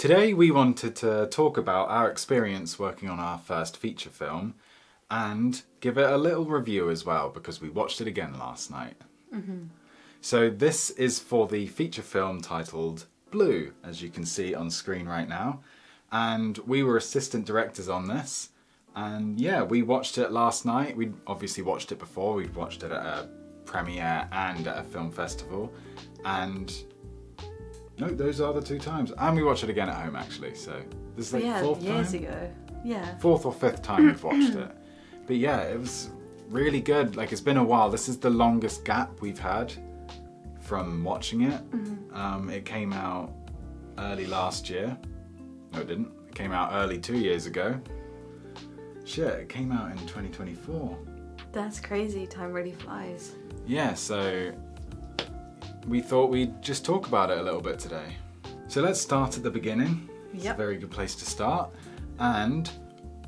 Today we wanted to talk about our experience working on our first feature film and give it a little review as well because we watched it again last night. So this is for the feature film titled Blue, as you can see on screen right now. And we were assistant directors on this. And yeah, we watched it last night. We obviously watched it before. We've watched it at a premiere and at a film festival. And no, those are the two times. And we watched it again at home actually. So this is like fourth time? years ago. Yeah. Fourth or fifth time we've watched it. But yeah, it was really good. Like, it's been a while. This is the longest gap we've had from watching it. It came out early last year. No, it didn't. It came out early 2 years ago. Shit, it came out in 2024. That's crazy. Time really flies. Yeah, so we thought we'd just talk about it a little bit today. So let's start at the beginning. It's a very good place to start. And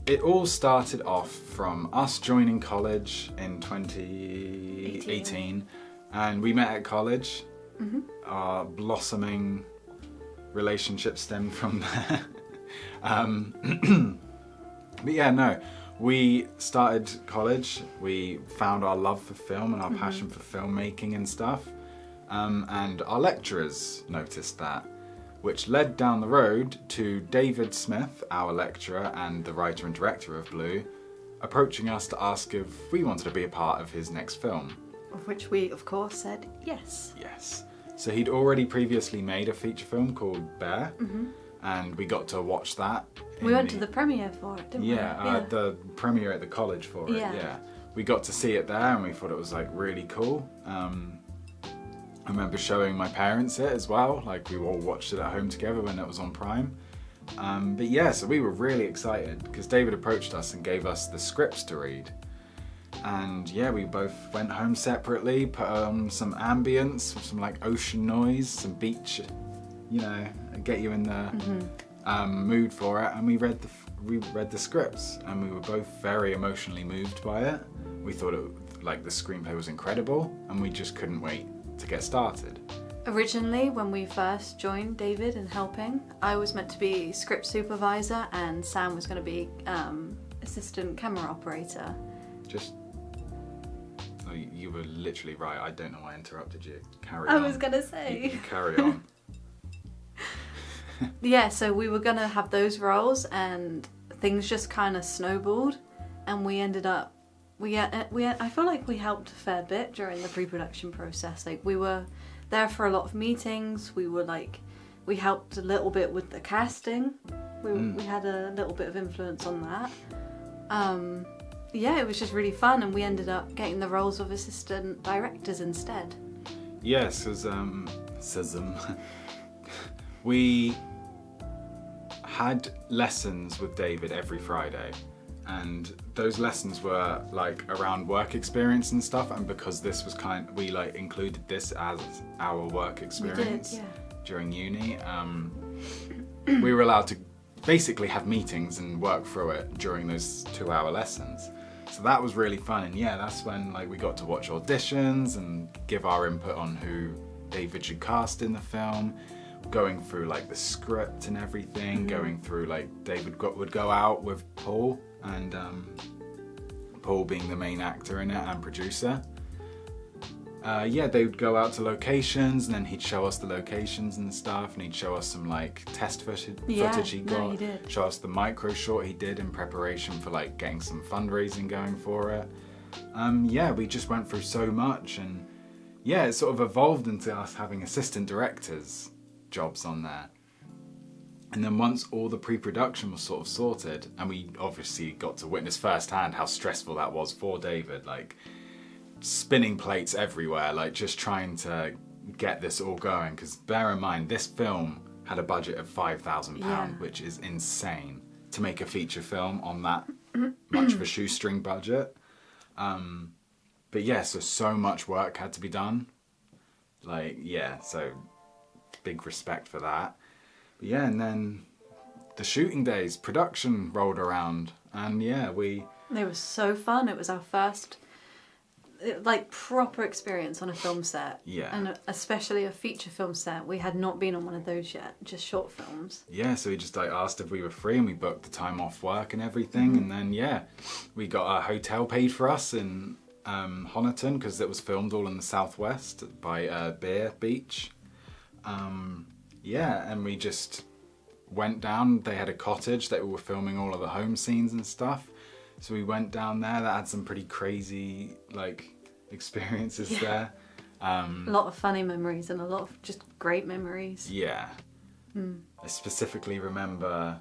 it all started off from us joining college in 2018. And we met at college. Our blossoming relationship stemmed from there. But yeah, no. We started college, we found our love for film and our passion for filmmaking and stuff. And our lecturers noticed that, which led down the road to David Smith, our lecturer and the writer and director of Blue, approaching us to ask if we wanted to be a part of his next film. Of which we, of course, said yes. Yes. So he'd already previously made a feature film called Bear, and we got to watch that. We went to the premiere for it, didn't we? The premiere at the college for it, yeah. We got to see it there and we thought it was like really cool. I remember showing my parents it as well, like we all watched it at home together when it was on Prime. But yeah, so we were really excited because David approached us and gave us the scripts to read. And yeah, we both went home separately, put on some ambience, some like ocean noise, some beach, you know, get you in the mood for it. And we read the scripts, and we were both very emotionally moved by it. We thought the screenplay was incredible, and we just couldn't wait to get started. Originally, when we first joined David in helping, I was meant to be script supervisor, and Sam was going to be assistant camera operator. You were literally right. I don't know why I interrupted you. Carry I on. was going to say. You carry on. Yeah, so we were going to have those roles, and things just kind of snowballed, and we ended up, I feel like we helped a fair bit during the pre-production process. Like, we were there for a lot of meetings. We helped a little bit with the casting. We had a little bit of influence on that. Yeah, it was just really fun, and we ended up getting the roles of assistant directors instead. Yes, we had lessons with David every Friday, and those lessons were like around work experience and stuff. And because this was we like included this as our work experience during uni, we were allowed to basically have meetings and work through it during those 2-hour lessons. So that was really fun, and yeah, that's when like we got to watch auditions and give our input on who David should cast in the film, going through like the script and everything, going through like David would go out with Paul, and Paul being the main actor in it and producer. They would go out to locations, and then he'd show us the locations and stuff, and he'd show us some like test footage he got. He did. Show us the micro short he did in preparation for like getting some fundraising going for it. We just went through so much, and yeah, it sort of evolved into us having assistant directors jobs on there. And then once all the pre-production was sort of sorted, and we obviously got to witness firsthand how stressful that was for David, like spinning plates everywhere, like just trying to get this all going. Because bear in mind, this film had a budget of £5,000, which is insane to make a feature film on that much of a shoestring budget. But yeah, so much work had to be done. So big respect for that. But yeah, and then the shooting days, production rolled around, and yeah, They were so fun. It was our first like proper experience on a film set. Yeah. And especially a feature film set. We had not been on one of those yet, just short films. Yeah, so we just like asked if we were free, and we booked the time off work and everything, and then we got a hotel paid for us in Honiton, because it was filmed all in the southwest by Bear Beach. And we just went down. They had a cottage that we were filming all of the home scenes and stuff. So we went down there. That had some pretty crazy like experiences there. A lot of funny memories and a lot of just great memories. Yeah. I specifically remember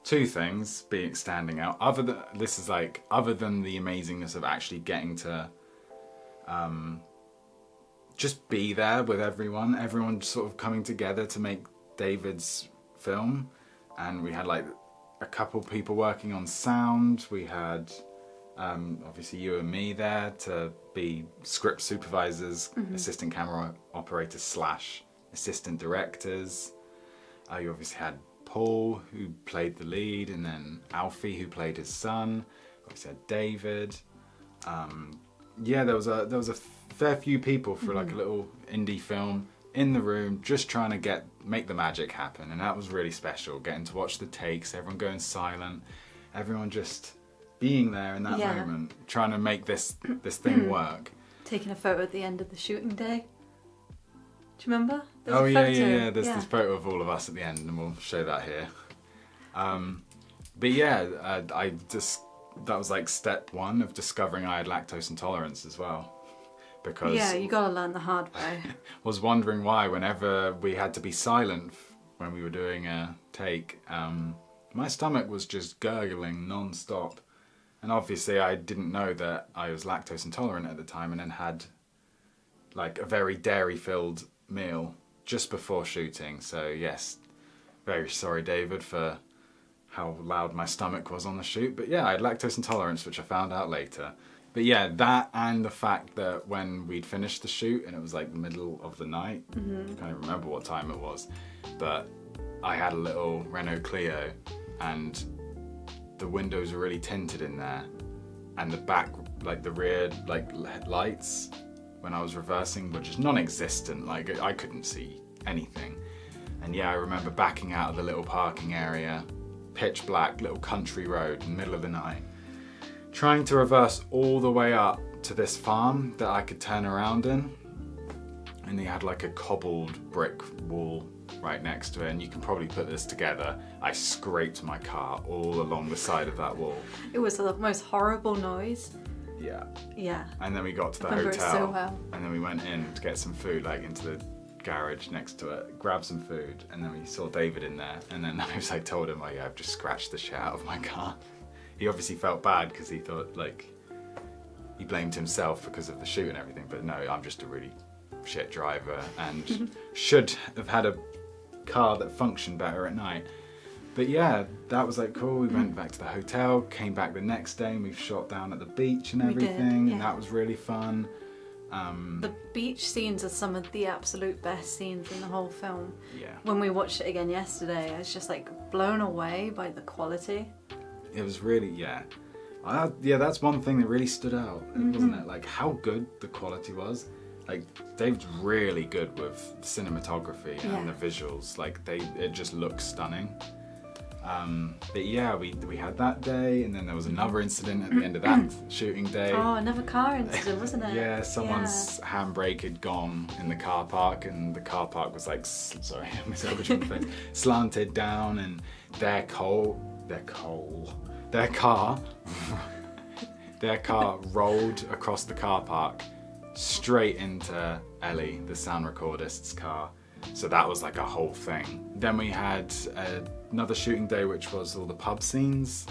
two things standing out. Other than the amazingness of actually getting to just be there with everyone sort of coming together to make David's film, and we had like a couple people working on sound. We had obviously you and me there to be script supervisors, assistant camera operators / assistant directors. You obviously had Paul, who played the lead, and then Alfie, who played his son. Obviously had David. There was a fair few people for like a little indie film in the room, just trying to make the magic happen, and that was really special. Getting to watch the takes, everyone going silent, everyone just being there in that moment, trying to make this thing work. Taking a photo at the end of the shooting day. Do you remember? There's this photo of all of us at the end, and we'll show that here. That was like step one of discovering I had lactose intolerance as well. Because you gotta learn the hard way. was wondering why whenever we had to be silent when we were doing a take, my stomach was just gurgling non-stop. And obviously I didn't know that I was lactose intolerant at the time, and then had like a very dairy-filled meal just before shooting. So yes, very sorry David for how loud my stomach was on the shoot. But yeah, I had lactose intolerance, which I found out later. But yeah, that and the fact that when we'd finished the shoot and it was like the middle of the night, I can't even remember what time it was, but I had a little Renault Clio, and the windows were really tinted in there, and the back, like the rear like lights when I was reversing were just non-existent. Like I couldn't see anything. And yeah, I remember backing out of the little parking area, pitch black little country road in the middle of the night, trying to reverse all the way up to this farm that I could turn around in. And they had like a cobbled brick wall right next to it, and you can probably put this together. I scraped my car all along the side of that wall. It was the most horrible noise. Yeah. Yeah. And then we got to the I remember hotel, it so well. and then we went in to get some food, like into the garage next to it, grabbed some food, and then we saw David in there, and then I told him, I've just scratched the shit out of my car. He obviously felt bad because he thought he blamed himself because of the shoot and everything, but no, I'm just a really shit driver and should have had a car that functioned better at night. But yeah, that was cool. We went back to the hotel, came back the next day, and we shot down at the beach and everything, and that was really fun. The beach scenes are some of the absolute best scenes in the whole film. Yeah. When we watched it again yesterday, I was just blown away by the quality. It was really, that's one thing that really stood out, wasn't it? How good the quality was. Dave's really good with cinematography and the visuals. It just looks stunning. But yeah, we had that day, and then there was another incident at the end of that shooting day. Oh, another car incident, wasn't it? Yeah, someone's handbrake had gone in the car park, and the car park was slanted down, and their car rolled across the car park straight into Ellie, the sound recordist's car. So that was a whole thing. Then we had another shooting day, which was all the pub scenes.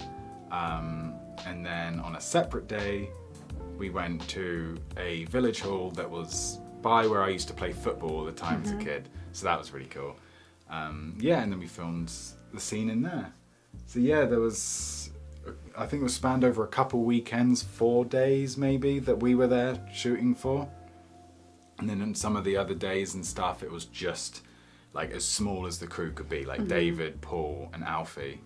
And then on a separate day, we went to a village hall that was by where I used to play football all the time as a kid. So that was really cool. And then we filmed the scene in there. So yeah, there was, I think it was spanned over a couple weekends, 4 days maybe, that we were there shooting for. And then on some of the other days and stuff, it was just as small as the crew could be, David, Paul, and Alfie.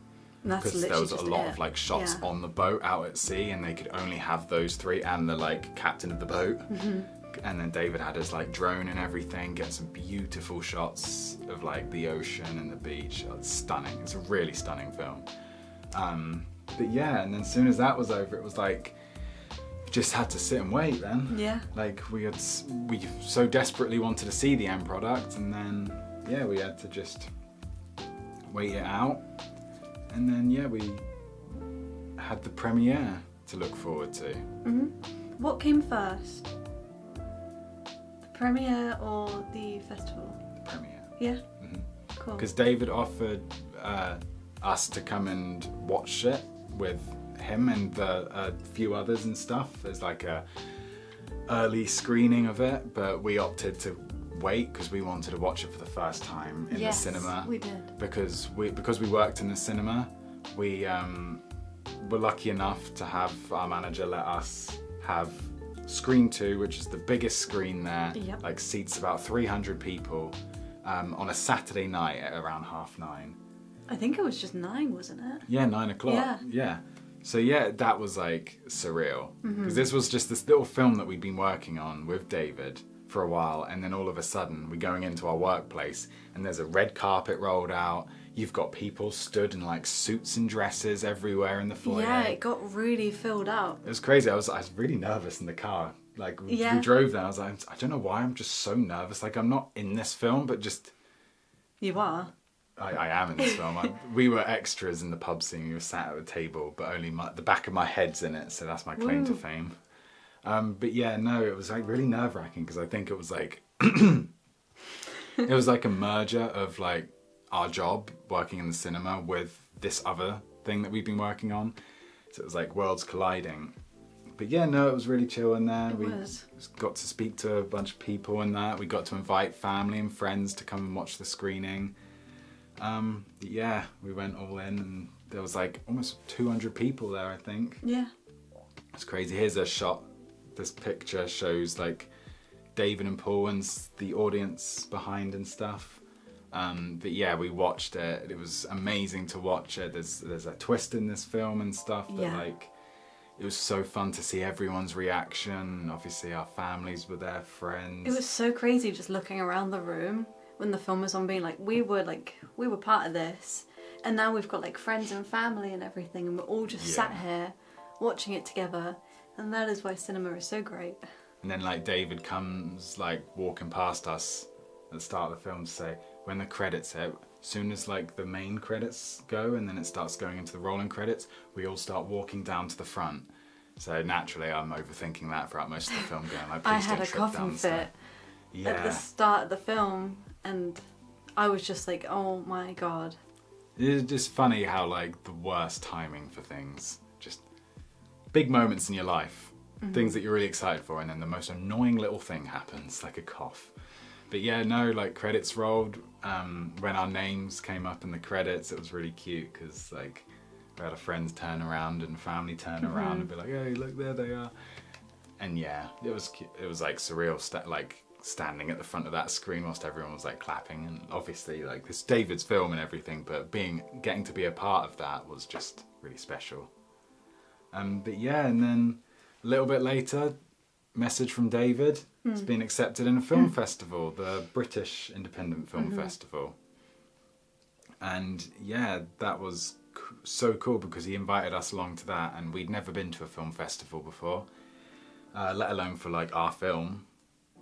That's because there literally was a just lot it. of like shots Yeah. on the boat out at sea, and they could only have those three and the like captain of the boat. Mm-hmm. And then David had his like drone and everything, get some beautiful shots of like the ocean and the beach. It's stunning. It's a really stunning film. But yeah, and then as soon as that was over, it was like just had to sit and wait then. Yeah. Like we so desperately wanted to see the end product, and then yeah, we had to just wait it out. And then yeah, we had the premiere to look forward to. Mm-hmm. What came first? The premiere or the festival? The premiere. Yeah. Mhm. Cool. Because David offered us to come and watch it with him and a few others and stuff. There's like a early screening of it, but we opted to wait because we wanted to watch it for the first time in Yes, the cinema. we did. Because we worked in the cinema, we were lucky enough to have our manager let us have Screen 2, which is the biggest screen there. Yep. Like seats about 300 people on a Saturday night at around 9:30. I think it was just 9, wasn't it? Yeah, 9:00. Yeah. So yeah, that was like surreal because this was just this little film that we'd been working on with David for a while, and then all of a sudden we're going into our workplace and there's a red carpet rolled out. You've got people stood in like suits and dresses everywhere in the foyer. Yeah, it got really filled out. It was crazy. I was really nervous in the car. Like we drove there. I was like, I don't know why I'm just so nervous. Like I'm not in this film, but just You are. I am in this film. We were extras in the pub scene. We were sat at the table, but only the back of my head's in it, so that's my claim to fame. But yeah, no, it was like really nerve-wracking because I think it was like it was like a merger of like our job working in the cinema with this other thing that we've been working on. So it was like worlds colliding. But yeah, no, it was really chill in there. It We was. got to speak to a bunch of people in that. We got to invite family and friends to come and watch the screening. Yeah, we went all in and there was like almost 200 people there, I think. Yeah. It's crazy. Here's a shot. This picture shows like David and Paul and the audience behind and stuff. But yeah, we watched it. It was amazing to watch it. There's a twist in this film and stuff, but Yeah. like it was so fun to see everyone's reaction. Obviously our families were there, friends. It was so crazy just looking around the room when the film was on, being like, we were part of this, and now we've got like friends and family and everything, and we're all just sat here watching it together, and that is why cinema is so great. And then like David comes like walking past us at the start of the film to say, when the credits hit, soon as like the main credits go and then it starts going into the rolling credits, we all start walking down to the front. So naturally I'm overthinking that throughout most of the film, going like, please I had don't a trip down coughing the stair. fit at the start of the film, and I was just like, oh my god. It's just funny how like the worst timing for things, just big moments in your life, things that you're really excited for, and then the most annoying little thing happens, like a cough. But yeah, no, like credits rolled. When our names came up in the credits, it was really cute because like we had our friends turn around and family turn around and be like, hey, look, there they are. And yeah, it was cute. It was like surreal, like standing at the front of that screen whilst everyone was like clapping, and obviously like this David's film and everything, but getting to be a part of that was just really special. But yeah, and then a little bit later, message from David. It's been accepted in a film festival, the British Independent Film Festival. And yeah, that was so cool because he invited us along to that, and we'd never been to a film festival before, let alone for like our film.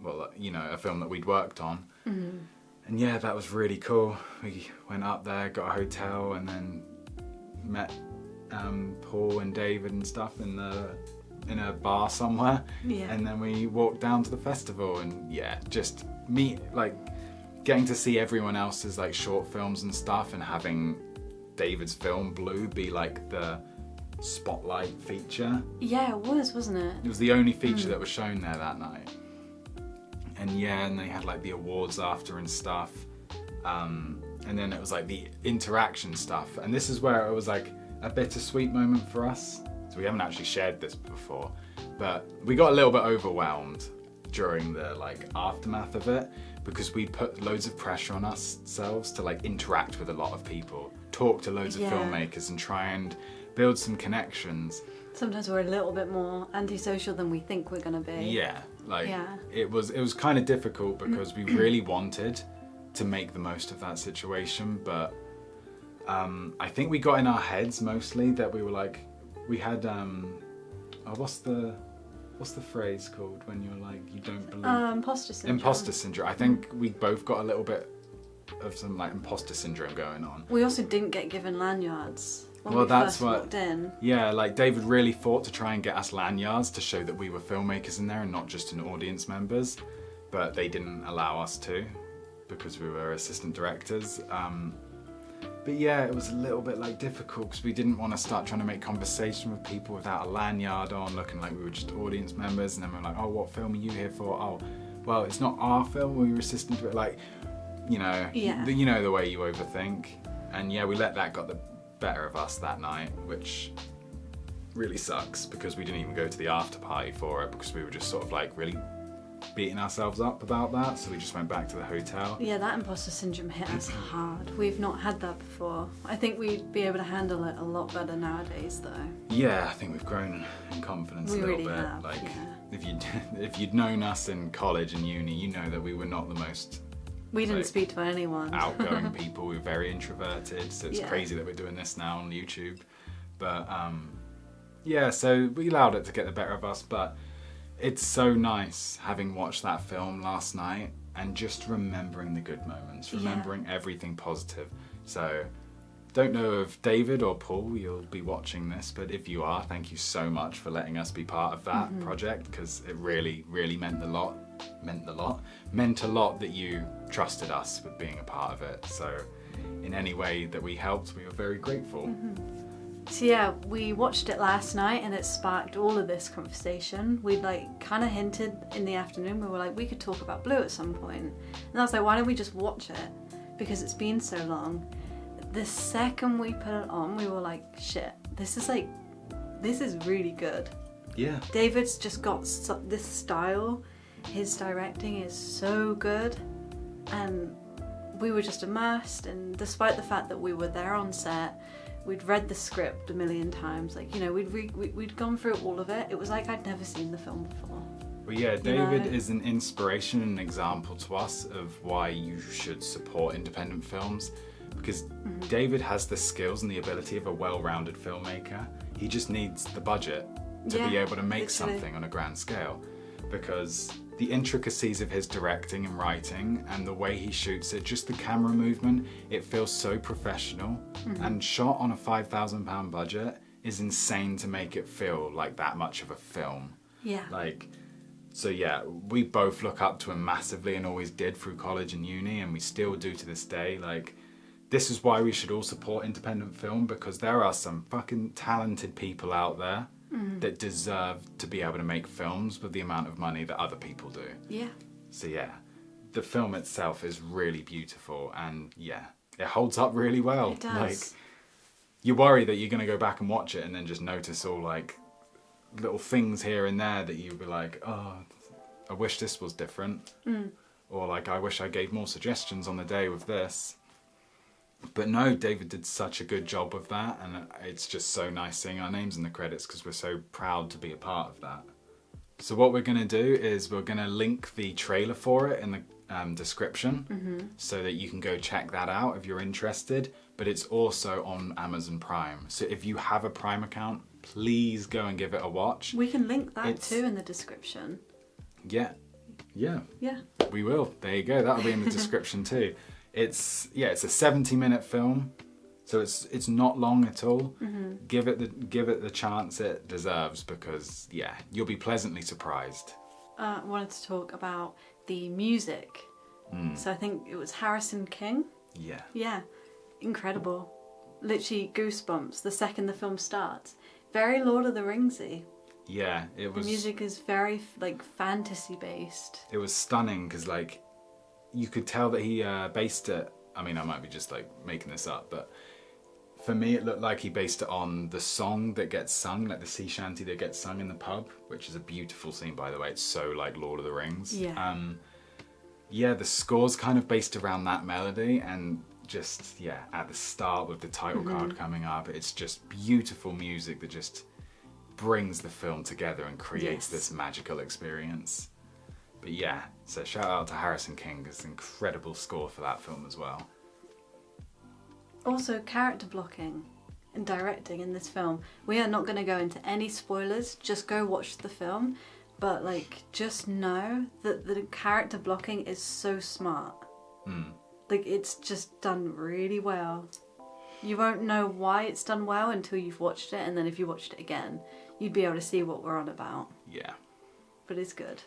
Well, you know, a film that we'd worked on. And yeah, that was really cool. We went up there, got a hotel, and then met Paul and David and stuff in a bar somewhere. Yeah. And then we walked down to the festival, and yeah, just getting to see everyone else's like short films and stuff, and having David's film Blue be like the spotlight feature. Yeah, it was, wasn't it? It was the only feature that was shown there that night. And yeah, and they had like the awards after and stuff. And then it was like the interaction stuff. And this is where it was like a bittersweet moment for us. So we haven't actually shared this before, but we got a little bit overwhelmed during the like aftermath of it because we put loads of pressure on ourselves to like interact with a lot of people, talk to loads of Yeah. filmmakers and try and build some connections. Sometimes we're a little bit more antisocial than we think we're going to be. Yeah, like Yeah. it was kind of difficult because we really wanted to make the most of that situation, but I think we got in our heads mostly that we were like, we had what's the phrase called when you're like you don't believe Imposter syndrome. imposter syndrome. I think we both got a little bit of some like imposter syndrome going on. We also didn't get given lanyards when Well, we that's first what- walked in. Yeah, like David really fought to try and get us lanyards to show that we were filmmakers in there and not just an audience members, but they didn't allow us to because we were assistant directors. But yeah, it was a little bit like difficult because we didn't want to start trying to make conversation with people without a lanyard on, looking like we were just audience members. And then we're like, oh, what film are you here for? Oh, well, it's not our film. We were assistant directors. Like, you know, Yeah. you know the way you overthink. And yeah, we let that got the better of us that night, which really sucks because we didn't even go to the after party for it because we were just sort of like really beating ourselves up about that, so we just went back to the hotel. Yeah, that imposter syndrome hit us hard. We've not had that before. I think we'd be able to handle it a lot better nowadays, though. Yeah, I think we've grown in confidence We a little really bit. have, Like yeah. if you'd known us in college and uni, you know that we were not the most We didn't Like, speak to anyone. outgoing people. We were very introverted, so it's Yeah. crazy that we're doing this now on YouTube. But yeah, so we allowed it to get the better of us, but it's so nice having watched that film last night and just remembering the good moments, Yeah. remembering everything positive. So don't know if David or Paul you'll be watching this, but if you are, thank you so much for letting us be part of that project, because it really meant a lot that you trusted us with being a part of it. So in any way that we helped, we were very grateful. So yeah, we watched it last night and it sparked all of this conversation. We'd like kind of hinted in the afternoon, we were like, we could talk about Blue at some point. And I was like, why don't we just watch it? Because it's been so long. The second we put it on, we were like, shit, this is really good. Yeah. David's just got this style. His directing is so good. And we were just immersed, and despite the fact that we were there on set, we'd read the script a million times. Like, you know, we'd gone through all of it. It was like I'd never seen the film before. Well, yeah, David know? is an inspiration and an example to us of why you should support independent films, because David has the skills and the ability of a well-rounded filmmaker. He just needs the budget to be Yeah, able to make literally. something on a grand scale, because the intricacies of his directing and writing and the way he shoots it, just the camera movement, it feels so professional, and shot on a £5,000 budget is insane to make it feel like that much of a film. Yeah. Like, so yeah, we both look up to him massively and always did through college and uni, and we still do to this day. Like, this is why we should all support independent film, because there are some fucking talented people out there that deserve to be able to make films with the amount of money that other people do. Yeah. So yeah, the film itself is really beautiful, and yeah, it holds up really well. It does. Like, you worry that you're gonna go back and watch it and then just notice all like little things here and there that you'd be like, oh, I wish this was different. Or like, I wish I gave more suggestions on the day with this. But no, David did such a good job of that, and it's just so nice seeing our names in the credits because we're so proud to be a part of that. So what we're going to do is we're going to link the trailer for it in the description so that you can go check that out if you're interested, but it's also on Amazon Prime. So if you have a Prime account, please go and give it a watch. We can link that It's- too in the description. Yeah, Yeah. we will. There you go. That'll be in the description too. It's a 70-minute film, so it's not long at all. Give it the chance it deserves, because yeah, you'll be pleasantly surprised. I wanted to talk about the music. So I think it was Harrison King. Yeah. Yeah. Incredible. Literally goosebumps the second the film starts. Very Lord of the Ringsy. Yeah, it The was. music is very like fantasy based. It was stunning because like you could tell that he based it. I mean, I might be just like making this up, but for me, it looked like he based it on the song that gets sung, like the sea shanty that gets sung in the pub, which is a beautiful scene, by the way. It's so like Lord of the Rings. Yeah. Yeah, the score's kind of based around that melody, and just, yeah, at the start with the title card coming up, it's just beautiful music that just brings the film together and creates this magical experience. But yeah, so shout out to Harrison King, his incredible score for that film as well. Also, character blocking and directing in this film. We are not going to go into any spoilers, just go watch the film. But like, just know that the character blocking is so smart. Like, it's just done really well. You won't know why it's done well until you've watched it, and then if you watched it again, you'd be able to see what we're on about. Yeah. But it's good.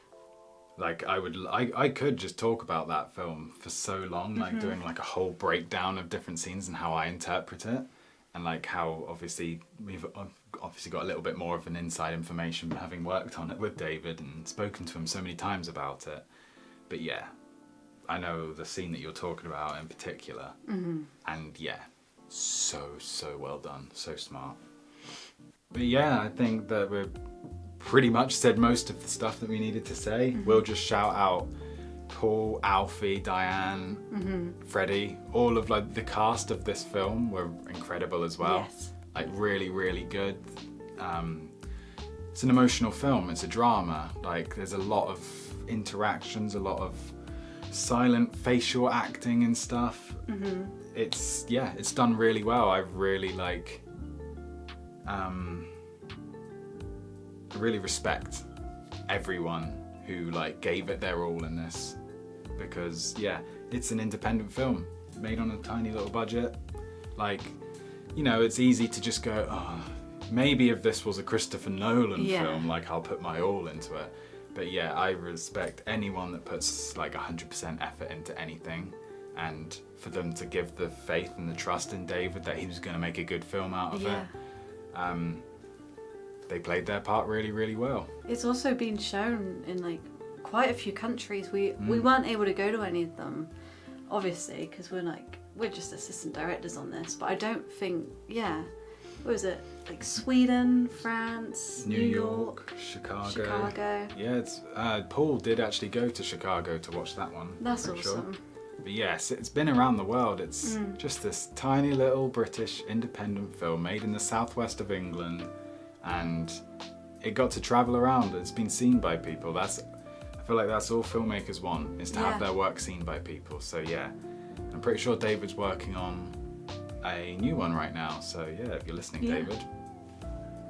Like, I could just talk about that film for so long, like doing like a whole breakdown of different scenes and how I interpret it, and like how obviously we've obviously got a little bit more of an inside information having worked on it with David and spoken to him so many times about it. But yeah, I know the scene that you're talking about in particular, and yeah, so well done, so smart. But yeah, I think that we've pretty much said most of the stuff that we needed to say. We'll just shout out Paul, Alfie, Diane, Freddie, all of like the cast of this film were incredible as well. Yes. Like really good. It's an emotional film, it's a drama. Like there's a lot of interactions, a lot of silent facial acting and stuff. It's done really well. I really like really respect everyone who like gave it their all in this, because yeah, it's an independent film made on a tiny little budget. Like, you know, it's easy to just go, oh, maybe if this was a Christopher Nolan film, like I'll put my all into it. But yeah, I respect anyone that puts like 100% effort into anything, and for them to give the faith and the trust in David that he was going to make a good film out of it. They played their part really well. It's also been shown in like quite a few countries. We weren't able to go to any of them, obviously, because we're just assistant directors on this. But I don't think, what was it? Like Sweden, France, New York, Chicago. Yeah, it's Paul did actually go to Chicago to watch that one. That's awesome. Sure. But yes, it's been around the world. It's just this tiny little British independent film made in the southwest of England, and it got to travel around. It's been seen by people. I feel like that's all filmmakers want, is to have their work seen by people. So yeah, I'm pretty sure David's working on a new one right now. So yeah, if you're listening, David,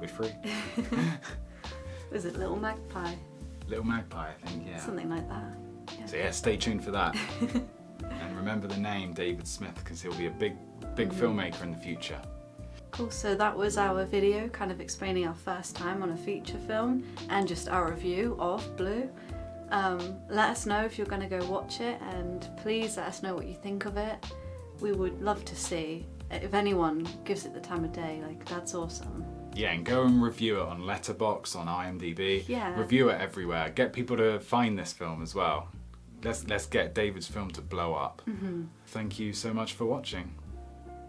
we're free. Was it Little Magpie? Little Magpie, I think, yeah. Something like that. Yeah. So yeah, stay tuned for that. And remember the name David Smith, because he'll be a big filmmaker in the future. Cool, so that was our video kind of explaining our first time on a feature film and just our review of Blue. Let us know if you're going to go watch it, and please let us know what you think of it. We would love to see if anyone gives it the time of day. Like, that's awesome. Yeah, and go and review it on Letterboxd, on IMDb. Yeah. Review it everywhere. Get people to find this film as well. Let's get David's film to blow up. Thank you so much for watching.